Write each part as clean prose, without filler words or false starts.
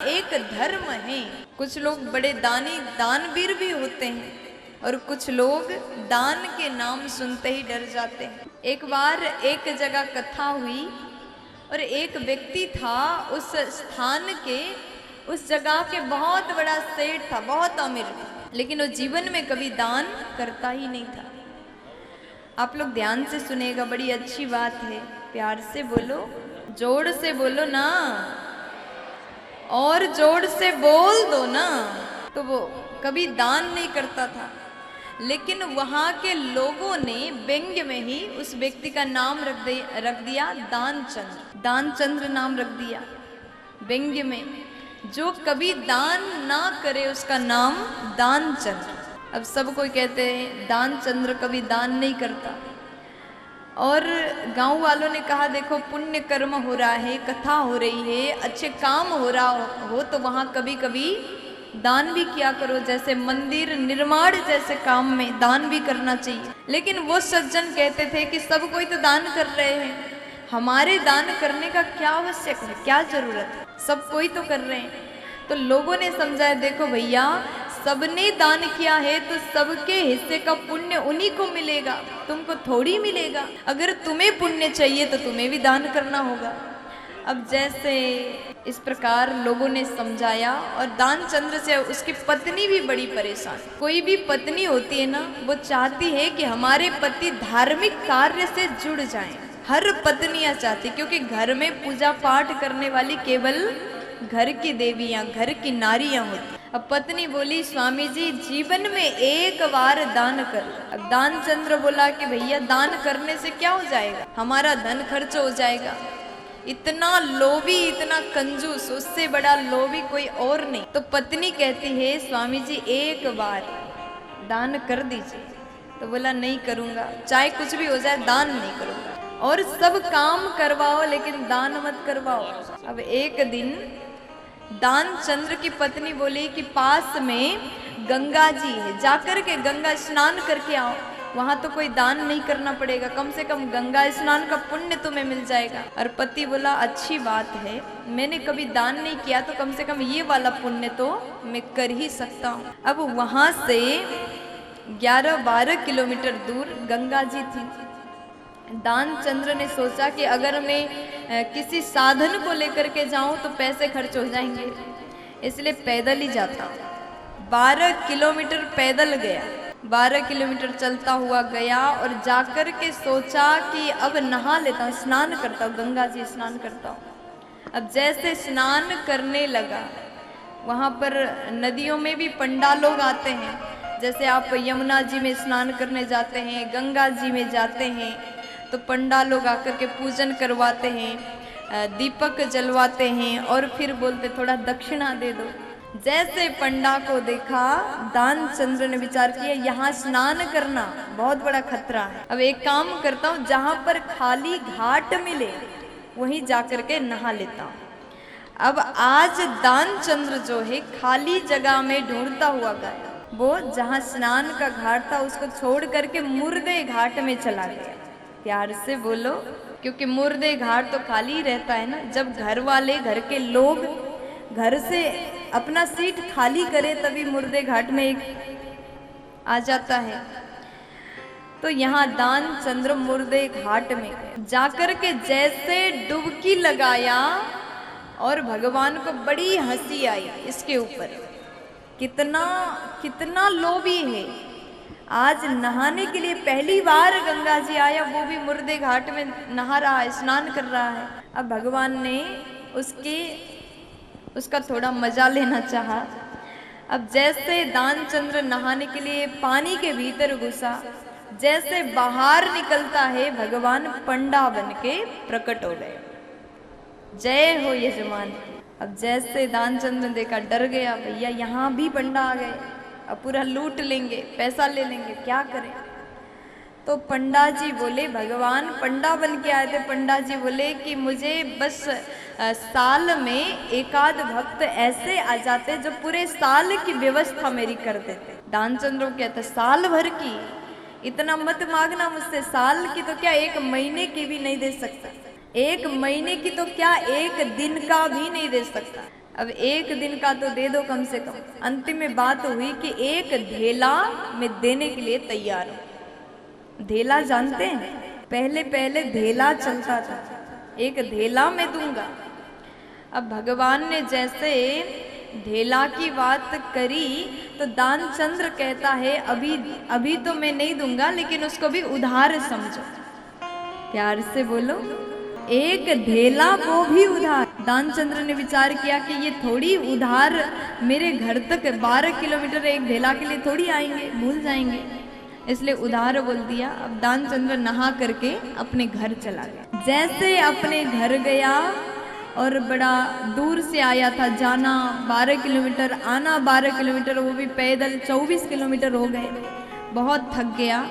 एक धर्म है। कुछ लोग बड़े दानवीर भी होते हैं और कुछ लोग दान के नाम सुनते ही डर जाते हैं। एक बार एक जगह कथा हुई और एक व्यक्ति था उस स्थान के, उस जगह के बहुत बड़ा सेठ था, बहुत अमीर, लेकिन वो जीवन में कभी दान करता ही नहीं था। आप लोग ध्यान से सुनेगा, बड़ी अच्छी बात है, प्यार से बोलो, जोर से बोलो ना, और जोर से बोल दो ना। तो वो कभी दान नहीं करता था, लेकिन वहां के लोगों ने व्यंग्य में ही उस व्यक्ति का नाम रख दिया दानचंद्र। दानचंद्र नाम रख दिया व्यंग्य में। जो कभी दान ना करे उसका नाम दानचंद्र। अब सब कोई कहते हैं दानचंद्र कभी दान नहीं करता। और गांव वालों ने कहा देखो पुण्य कर्म हो रहा है, कथा हो रही है, अच्छे काम हो रहा हो तो वहाँ कभी कभी दान भी किया करो, जैसे मंदिर निर्माण जैसे काम में दान भी करना चाहिए। लेकिन वो सज्जन कहते थे कि सब कोई तो दान कर रहे हैं, हमारे दान करने का क्या आवश्यक है, क्या जरूरत है, सब कोई तो कर रहे हैं। तो लोगों ने समझाया देखो भैया, सबने दान किया है तो सबके हिस्से का पुण्य उन्हीं को मिलेगा, तुमको थोड़ी मिलेगा। अगर तुम्हें पुण्य चाहिए तो तुम्हें भी दान करना होगा। अब जैसे इस प्रकार लोगों ने समझाया, और दानचंद्र से उसकी पत्नी भी बड़ी परेशान। कोई भी पत्नी होती है ना, वो चाहती है कि हमारे पति धार्मिक कार्य से जुड़ जाएं। हर पत्नियां चाहती, क्योंकि घर में पूजा पाठ करने वाली केवल घर की देवियां, घर की नारियां होती। अब पत्नी बोली स्वामी जी जीवन में एक बार दान कर। अब दानचंद्र बोला कि भैया दान करने से क्या हो जाएगा, हमारा धन खर्च हो जाएगा। इतना लोभी, इतना कंजूस, उससे बड़ा लोभी कोई और नहीं। तो पत्नी कहती है स्वामी जी एक बार दान कर दीजिए। तो बोला नहीं करूंगा, चाहे कुछ भी हो जाए दान नहीं करूंगा, और सब काम करवाओ लेकिन दान मत करवाओ। अब एक दिन दानचंद्र की पत्नी बोली कि पास में गंगा जी है, जाकर के गंगा स्नान करके आओ, वहां तो कोई दान नहीं करना पड़ेगा, कम से कम गंगा स्नान का पुण्य तुम्हें मिल जाएगा। और पति बोला अच्छी बात है, मैंने कभी दान नहीं किया तो कम से कम ये वाला पुण्य तो मैं कर ही सकता हूँ। अब वहां से 11-12 किलोमीटर दूर गंगा जी थी। दानचंद्र ने सोचा कि अगर मैं किसी साधन को लेकर के जाऊं तो पैसे खर्च हो जाएंगे, इसलिए पैदल ही जाता। 12 किलोमीटर पैदल गया, 12 किलोमीटर चलता हुआ गया और जाकर के सोचा कि अब नहा लेता हूँ, स्नान करता हूँ, गंगा जी स्नान करता हूँ। अब जैसे स्नान करने लगा, वहाँ पर नदियों में भी पंडा लोग आते हैं, जैसे आप यमुना जी में स्नान करने जाते हैं, गंगा जी में जाते हैं तो पंडा लोग आकर के पूजन करवाते हैं, दीपक जलवाते हैं और फिर बोलते थोड़ा दक्षिणा दे दो। जैसे पंडा को देखा, दानचंद्र ने विचार किया यहाँ स्नान करना बहुत बड़ा खतरा है, अब एक काम करता हूँ जहाँ पर खाली घाट मिले वहीं जाकर के नहा लेता हूँ। अब आज दानचंद्र जो है खाली जगह में ढूंढता हुआ गया, वो जहाँ स्नान का घाट था उसको छोड़ करके मुर्दे घाट में चला गया। प्यार से बोलो, क्योंकि मुर्दे घाट तो खाली ही रहता है ना। जब घर वाले, घर के लोग घर से अपना सीट खाली करे तभी मुर्दे घाट में एक आ जाता है। तो यहाँ दानचंद्र मुर्दे घाट में जाकर के जैसे डुबकी लगाया और भगवान को बड़ी हंसी आई इसके ऊपर। कितना कितना लोभी है, आज नहाने के लिए पहली बार गंगा जी आया, वो भी मुर्दे घाट में नहा रहा है, स्नान कर रहा है। अब भगवान ने उसका थोड़ा मजा लेना चाहा। अब जैसे दानचंद्र नहाने के लिए पानी के भीतर घुसा, जैसे बाहर निकलता है भगवान पंडा बन के प्रकट हो गए। जय हो यजमान। अब जैसे दानचंद्र ने देखा डर गया, भैया यहाँ भी पंडा आ गए, अब पूरा लूट लेंगे, पैसा ले लेंगे, क्या करें। तो पंडा जी बोले, भगवान पंडा बन के आए थे, पंडा जी बोले कि मुझे बस साल में एकाध भक्त ऐसे आ जाते जो पूरे साल की व्यवस्था मेरी कर देते। दानचंद्र को कहते साल भर की, इतना मत मांगना मुझसे, साल की तो क्या 1 महीने की भी नहीं दे सकता, 1 महीने की तो क्या 1 दिन का भी नहीं दे सकता। अब एक दिन का तो दे दो कम से कम। अंतिम में बात हुई कि एक ढेला मैं देने के लिए तैयार हूं। ढेला जानते हैं? पहले पहले ढेला चलता था, एक ढेला मैं दूंगा। अब भगवान ने जैसे ढेला की बात करी तो दानचंद्र कहता है अभी तो मैं नहीं दूंगा, लेकिन उसको भी उधार समझो। प्यार से बोलो, एक ढेला वो भी उधार। दानचंद्र ने विचार किया कि ये थोड़ी उधार मेरे घर तक 12 किलोमीटर एक ढेला के लिए थोड़ी आएंगे, भूल जाएंगे, इसलिए उधार बोल दिया। अब दानचंद्र नहा करके अपने घर चला गया। जैसे अपने घर गया और बड़ा दूर से आया था, जाना 12 किलोमीटर, आना 12 किलोमीटर, वो भी पैदल 24 किलोमीटर हो गए। बहुत थक गया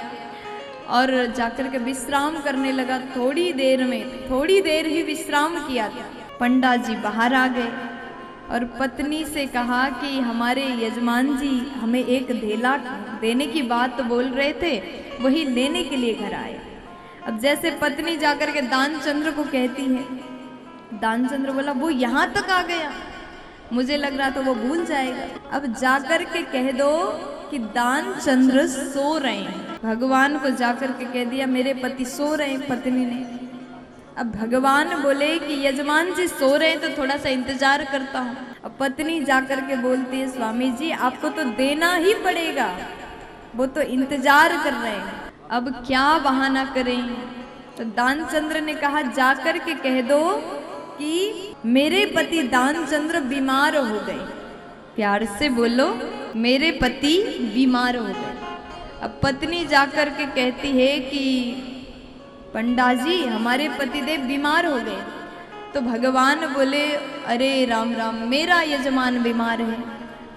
और जाकर के विश्राम करने लगा। थोड़ी देर ही विश्राम किया था, पंडा जी बाहर आ गए और पत्नी से कहा कि हमारे यजमान जी हमें एक ढेला देने की बात बोल रहे थे, वही लेने के लिए घर आए। अब जैसे पत्नी जाकर के दानचंद्र को कहती है, दानचंद्र बोला वो यहाँ तक आ गया, मुझे लग रहा था वो भूल जाएगा। अब जाकर के कह दो कि दानचंद्र सो रहे हैं। भगवान को जाकर के कह दिया मेरे पति सो रहे हैं, पत्नी ने। अब भगवान बोले कि यजमान जी सो रहे हैं तो थोड़ा सा इंतजार करता हूँ। अब पत्नी जाकर के बोलती है स्वामी जी आपको तो देना ही पड़ेगा, वो तो इंतजार कर रहे हैं, अब क्या बहाना करें। तो दानचंद्र ने कहा जाकर के कह दो कि मेरे पति दानचंद्र बीमार हो गए। प्यार से बोलो, मेरे पति बीमार हो गए। अब पत्नी जाकर के कहती है कि पंडा जी हमारे पतिदेव बीमार हो गए। तो भगवान बोले अरे राम राम, मेरा यजमान बीमार है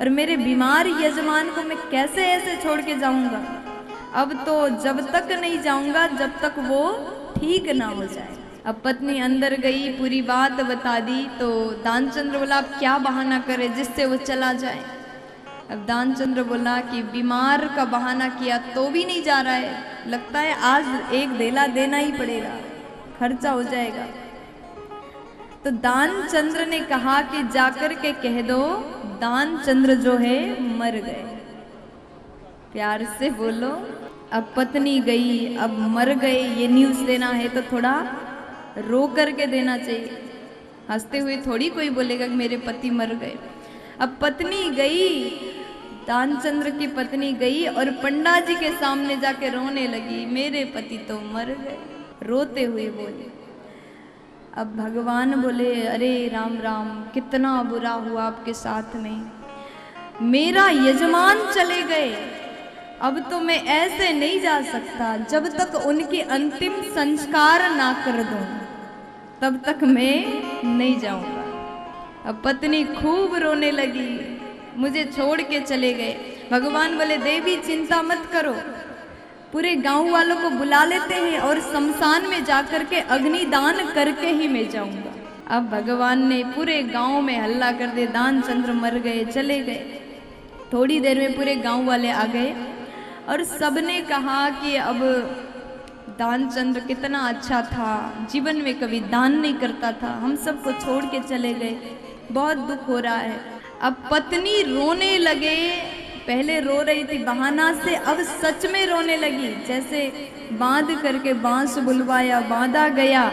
और मेरे बीमार यजमान को मैं कैसे ऐसे छोड़ के जाऊंगा। अब तो जब तक नहीं जाऊंगा जब तक वो ठीक ना हो जाए। अब पत्नी अंदर गई, पूरी बात बता दी। तो दानचंद्र बोला आप क्या बहाना करे जिससे वो चला जाए। अब दानचंद्र बोला कि बीमार का बहाना किया तो भी नहीं जा रहा है, लगता है आज एक ढेला देना ही पड़ेगा, खर्चा हो जाएगा। तो दानचंद्र ने कहा कि जाकर के कह दो दानचंद्र जो है मर गए। प्यार से बोलो, अब पत्नी गई, अब मर गए ये न्यूज़ देना है तो थोड़ा रो करके देना चाहिए, हंसते हुए थोड़ी कोई बोलेगा कि मेरे पति मर गए। अब पत्नी गई, दानचंद्र की पत्नी गई और पंडा जी के सामने जाके रोने लगी, मेरे पति तो मर गए, रोते हुए बोले। अब भगवान बोले अरे राम राम, कितना बुरा हुआ आपके साथ में, मेरा यजमान चले गए, अब तो मैं ऐसे नहीं जा सकता, जब तक उनके अंतिम संस्कार ना कर दूं तब तक मैं नहीं जाऊंगा। अब पत्नी खूब रोने लगी, मुझे छोड़ के चले गए। भगवान बोले देवी चिंता मत करो, पूरे गांव वालों को बुला लेते हैं और शमशान में जाकर के अग्निदान करके ही मैं जाऊंगा। अब भगवान ने पूरे गांव में हल्ला कर दे, दानचंद्र मर गए, चले गए। थोड़ी देर में पूरे गांव वाले आ गए और सबने कहा कि अब दानचंद्र कितना अच्छा था, जीवन में कभी दान नहीं करता था, हम सबको छोड़ के चले गए, बहुत दुख हो रहा है। अब पत्नी रोने लगे, पहले रो रही थी बहाना से, अब सच में रोने लगी। जैसे बांध करके बांस बुलवाया, बांधा गया,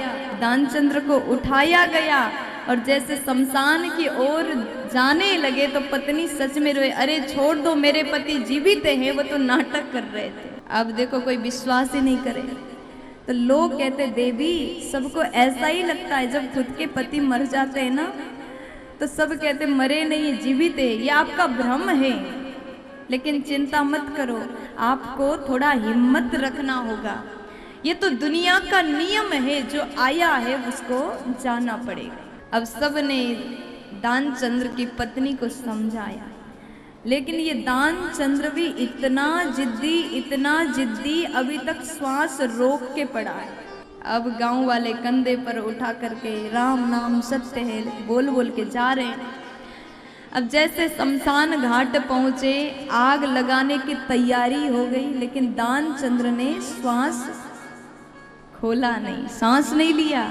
दानचंद्र को उठाया गया और जैसे शमशान की ओर जाने लगे तो पत्नी सच में रोए, अरे छोड़ दो मेरे पति जीवित हैं, वो तो नाटक कर रहे थे। अब देखो कोई विश्वास ही नहीं करे। तो लोग कहते देवी सबको ऐसा ही लगता है, जब खुद के पति मर जाते हैं ना तो सब कहते मरे नहीं जीवित है, ये आपका भ्रम है। लेकिन चिंता मत करो, आपको थोड़ा हिम्मत रखना होगा, ये तो दुनिया का नियम है, जो आया है उसको जाना पड़ेगा। अब सब ने दानचंद्र की पत्नी को समझाया, लेकिन ये दानचंद्र भी इतना जिद्दी अभी तक श्वास रोक के पड़ा है। अब गांव वाले कंधे पर उठा करके राम नाम सत्य है बोल बोल के जा रहे हैं। अब जैसे शमशान घाट पहुंचे, आग लगाने की तैयारी हो गई, लेकिन दानचंद्र ने श्वास खोला नहीं, सांस नहीं लिया,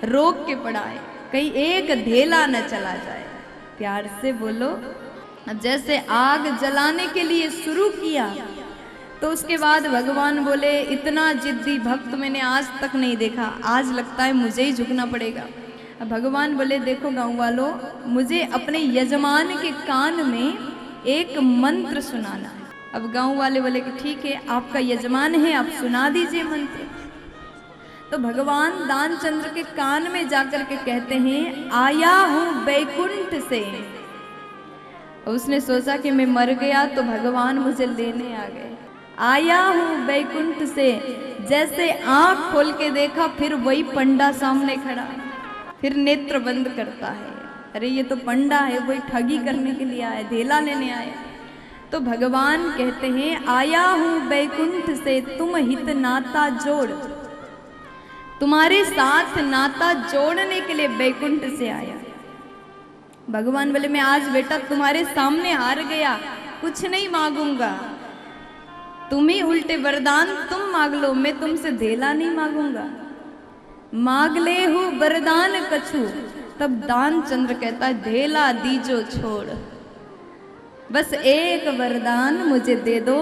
रोक के पड़ा है, कहीं एक ढेला न चला जाए। प्यार से बोलो। जैसे आग जलाने के लिए शुरू किया तो उसके बाद भगवान बोले इतना जिद्दी भक्त मैंने आज तक नहीं देखा, आज लगता है मुझे ही झुकना पड़ेगा। अब भगवान बोले देखो गाँव वालों, मुझे अपने यजमान के कान में एक मंत्र सुनाना है। अब गाँव वाले बोले कि ठीक है, आपका यजमान है, आप सुना दीजिए मंत्र। तो भगवान दानचंद्र के कान में जाकर के कहते हैं आया हूँ बैकुंठ से। उसने सोचा कि मैं मर गया तो भगवान मुझे लेने आ गए। आया हूँ बैकुंठ से, जैसे आंख खोल के देखा फिर वही पंडा सामने खड़ा, फिर नेत्र बंद करता है। अरे ये तो पंडा है, वही ठगी करने के लिए आया, धेला लेने आया। तो भगवान कहते हैं आया हूँ बैकुंठ से, तुम हित नाता जोड़, तुम्हारे साथ नाता जोड़ने के लिए बैकुंठ से आया। भगवान बोले मैं आज बेटा तुम्हारे सामने हार गया, कुछ नहीं मांगूंगा, तुम ही उल्टे वरदान तुम मांग लो, मैं तुमसे धेला नहीं मांगूंगा। मांग ले हूँ वरदान कछु। तब दानचंद्र कहता है धेला दीजो छोड़, बस एक वरदान मुझे दे दो,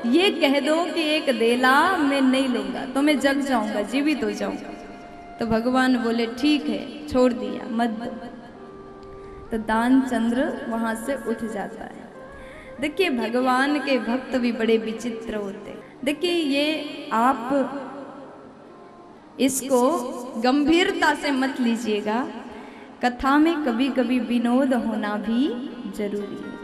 ये कह दो कि एक धेला मैं नहीं लूंगा तो मैं जग जाऊंगा, जीवित हो जाऊंगा। तो भगवान बोले ठीक है, छोड़ दिया, मत दो। तो दानचंद्र वहां से उठ जाता है। देखिए भगवान के भक्त भी बड़े विचित्र होते हैं। देखिए ये आप इसको गंभीरता से मत लीजिएगा, कथा में कभी कभी विनोद होना भी जरूरी है।